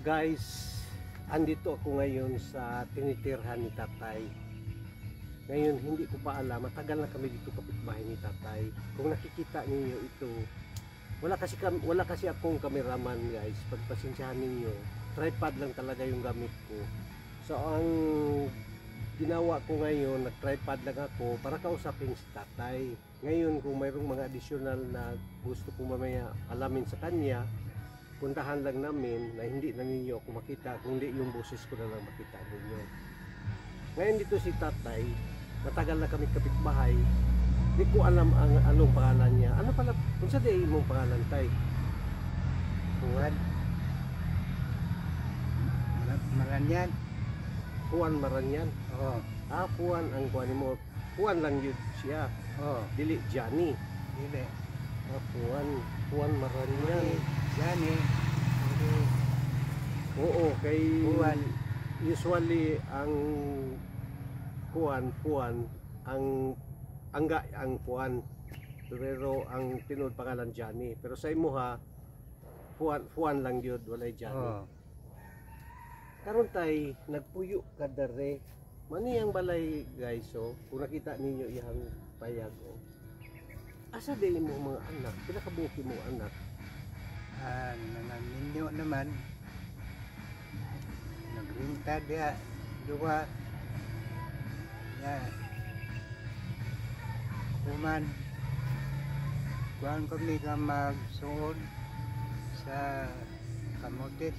Guys, andito ako ngayon sa tinitirhan ni tatay. Ngayon, hindi ko pa alam, matagal na kami dito kapitbahay ni tatay. Kung nakikita ninyo ito, wala kasi akong cameraman guys, pagpasensyahan ninyo. Tripod lang talaga yung gamit ko. So ang ginawa ko ngayon, nag-tripod lang ako para kausapin si tatay. Ngayon, kung mayroong mga additional na gusto ko mamaya alamin sa kanya, puntahan lang namin na hindi na ninyo ako makita, kundi yung boses ko na lang makita ninyo. Ngayon dito si tatay, matagal na kami kapitbahay, hindi ko alam ang anong pangalan niya. Ano pala, kung sa day mong pangalan tay? Juan Maranyan. Juan Maranyan? Oo. Ah, Juan ang kuha mo. Juan lang yun siya. Oo. Dili, Johnny. Dili. Ah, Juan Maranyan. Johnny. Oo, kay Juan. usually ang Juan ang Juan, pero ang tinod pangalan Johnny. Pero sa imo ha, Juan lang yun, walay Johnny. Oo. Karon tay nagpuyo ka dere. Mani ang balay guys, so kung nakita ninyo iyang payag oh. Asa din mo mga anak? Pila ka buki mo anak? Ninyo naman nagrinta dia dua ya kuman kuan kami ka magsuod sa kamotes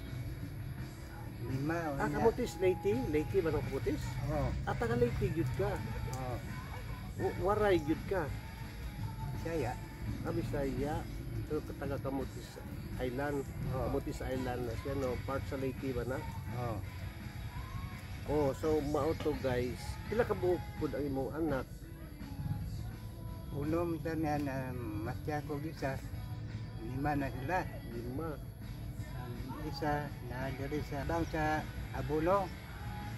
5 o Ah, kamutis Leyte ba ng kamutis? Oo. At taga Leyte gyud ka. Oo. Waray gyud ka. Bisaya. Bisaya. So taga Kamutis Island. Oo. Kamutis Island na siya no, part sa Leyte ba na? Oo. Oh, so mao to guys. Pila ka buok pud ang imong anak? Unom tanan matya ko isa 5 na sila. 5. Ang isa na diri sa bang sa Abono.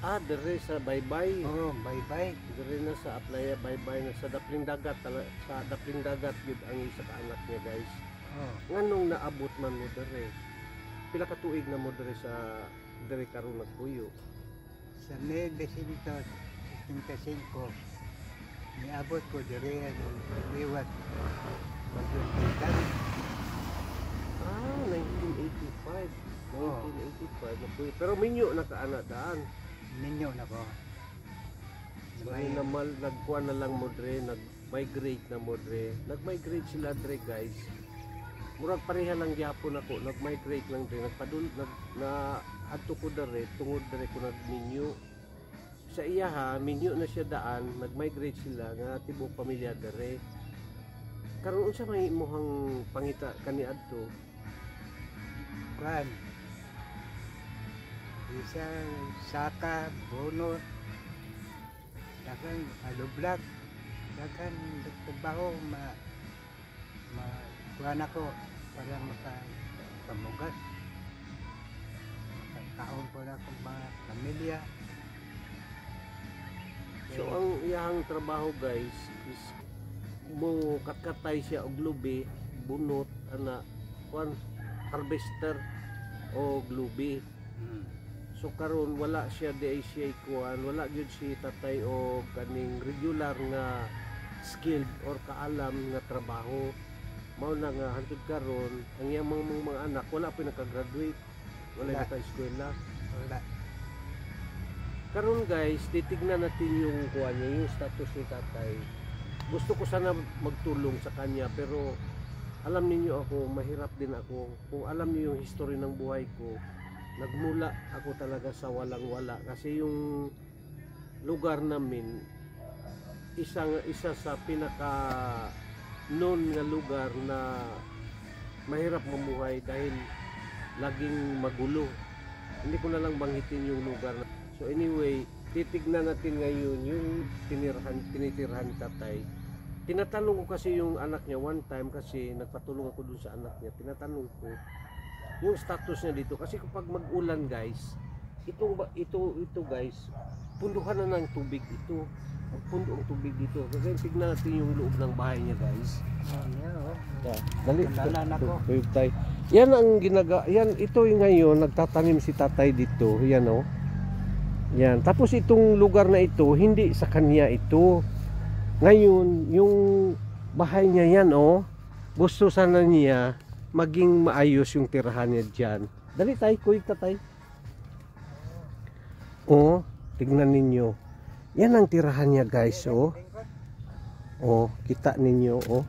Ah, dere sa Baybay. Oh, bye-bye. Dere na sa Aplaya Baybay na sa Dapling Dagat, sa Dapling Dagat yun ang isa ka anak niya guys. Oh, Nganong naabot man mo dere? Pila ka tuig na mo dere sa dere karon nagpuyo? sa 1965 niabot ko diri ang liwat. Bagyong Titan. Ah, 1985. Oo. 1985 nagpuyo. Pero minyo na ka anak daan. Ninyo na ko. May namal nagkuha na lang mo dre, nag-migrate na mo dre. Nag-migrate sila dre guys. Murag pareha lang gyapon ako, nag-migrate lang dre. Na adto ko dere, tungod dere ko nagminyo. Sa iya ha, minyo na siya daan, nag-migrate sila nga tibok pamilya dere. Karon unsa may imong pangita kaniadto? Kuan. Isa saka bono. Dagan alublak. Dagan trabaho kuan ako para makapamugas. Makakaon po na akong mga pamilya. So ang iyang trabaho guys is mo katkatay siya og lubi, bunot ana kuan harvester o lubi. So karon wala siya di siya kuan, wala gyud si tatay o kaning regular nga skilled or kaalam nga trabaho. Mao na nga hantud karon ang iyang mga anak wala pa naka-graduate, wala Wala. naka-eskwela. Wala. Karon guys, titignan natin yung kuha niya, yung status ni tatay. Gusto ko sana magtulong sa kanya pero alam niyo ako, mahirap din ako. Kung alam niyo yung history ng buhay ko, nagmula ako talaga sa walang-wala kasi yung lugar namin isa sa pinaka known nga lugar na mahirap mamuhay dahil laging magulo. Hindi ko na lang banggitin yung lugar. So anyway, titignan natin ngayon yung tinitirhan ni tatay. Tinatanong ko kasi yung anak niya one time kasi nagpatulong ako dun sa anak niya. Tinatanong ko yung status niya dito kasi kapag mag-ulan guys, ito guys, punduhan na ng tubig ito. Pundo ang tubig dito. Kasi tignan natin yung loob ng bahay niya guys. Oh, yeah, oh. Dali. Nalan ako. Tayo. Yan ang yan ito yung ngayon nagtatanim si tatay dito, yan oh. Yan, tapos itong lugar na ito hindi sa kanya ito. Ngayon, yung bahay niya yan oh, gusto sana niya maging maayos yung tirahan niya diyan. Dali tay, kuy tatay. Oh, tignan ninyo. Yan ang tirahan niya guys oh. Oh, kita ninyo oh.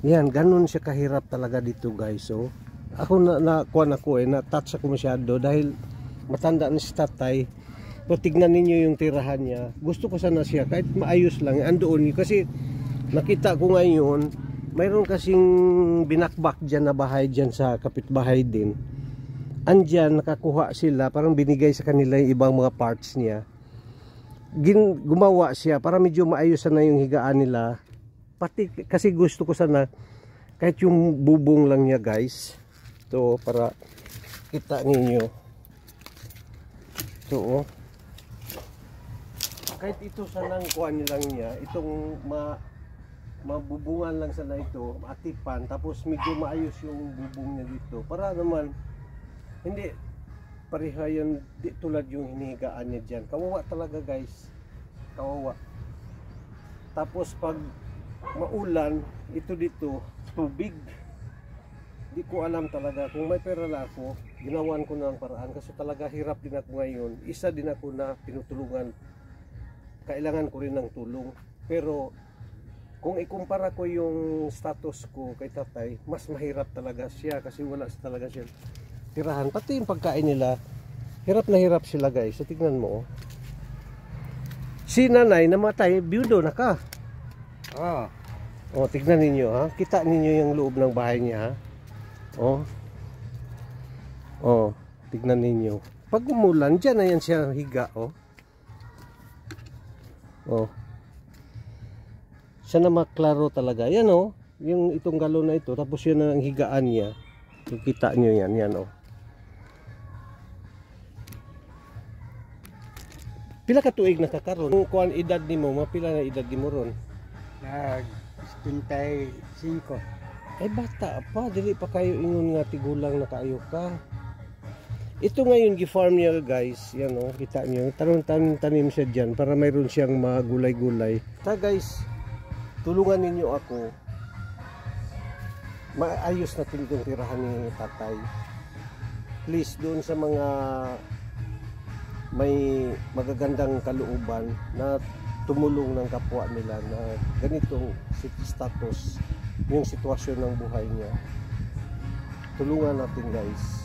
Yan, ganun siya kahirap talaga dito guys oh. Ako nakuha ako na-touch ako masyado dahil matanda na si tatay. So tignan ninyo yung tirahan niya. Gusto ko sana siya kahit maayos lang andoon kasi nakita ko ngayon mayroon kasing binakbak dyan na bahay dyan sa kapitbahay din. Andyan nakakuha sila, parang binigay sa kanila yung ibang mga parts niya. Gumawa siya para medyo maayos na yung higaan nila. Pati kasi gusto ko sana kahit yung bubong lang niya guys. Ito para kita ninyo. Ito oh. Kahit ito sanang kuhan lang niya, itong mabubungan lang sana ito, atipan, tapos medyo maayos yung bubong niya dito. Para naman hindi pareha yan tulad yung hinihigaan niya dyan. Kawawa talaga guys. Kawawa. Tapos pag maulan, ito dito, tubig. Di ko alam talaga. Kung may pera lang ako, ginawan ko na ang paraan. Kasi talaga hirap din ako ngayon. Isa din ako na pinutulungan. Kailangan ko rin ng tulong. Pero kung ikumpara ko yung status ko kay tatay, mas mahirap talaga siya. Kasi wala talaga siya tirahan. Pati yung pagkain nila, hirap na hirap sila guys. So tignan mo. Si nanay namatay, byudo na ka. Oh. Oh, tignan ninyo ha. Kita ninyo yung loob ng bahay niya ha. Oh. Oh, tignan ninyo. Pag umulan, dyan na yan siya higa oh. Oh. Siya na maklaro talaga. Yan oh. Yung itong galon na ito. Tapos yun ang higaan niya. Kita nyo yan. Yan oh. Pila ka tuig nakakaroon? Kung kuan edad ni mo, mapila na edad ni mo ron? Nag-25. Ay bata pa, dili pa kayo ingon nga tigulang na kaayo ka. Ito ngayon gi-farm niya guys, yan oh, kita niyo. Tanim siya diyan para mayroon siyang magulay-gulay. Ta guys, tulungan ninyo ako. Maayos natin itong tirahan ni tatay. Please doon sa mga may magagandang kalooban na tumulong ng kapwa nila na ganitong status, yung sitwasyon ng buhay niya. Tulungan natin guys.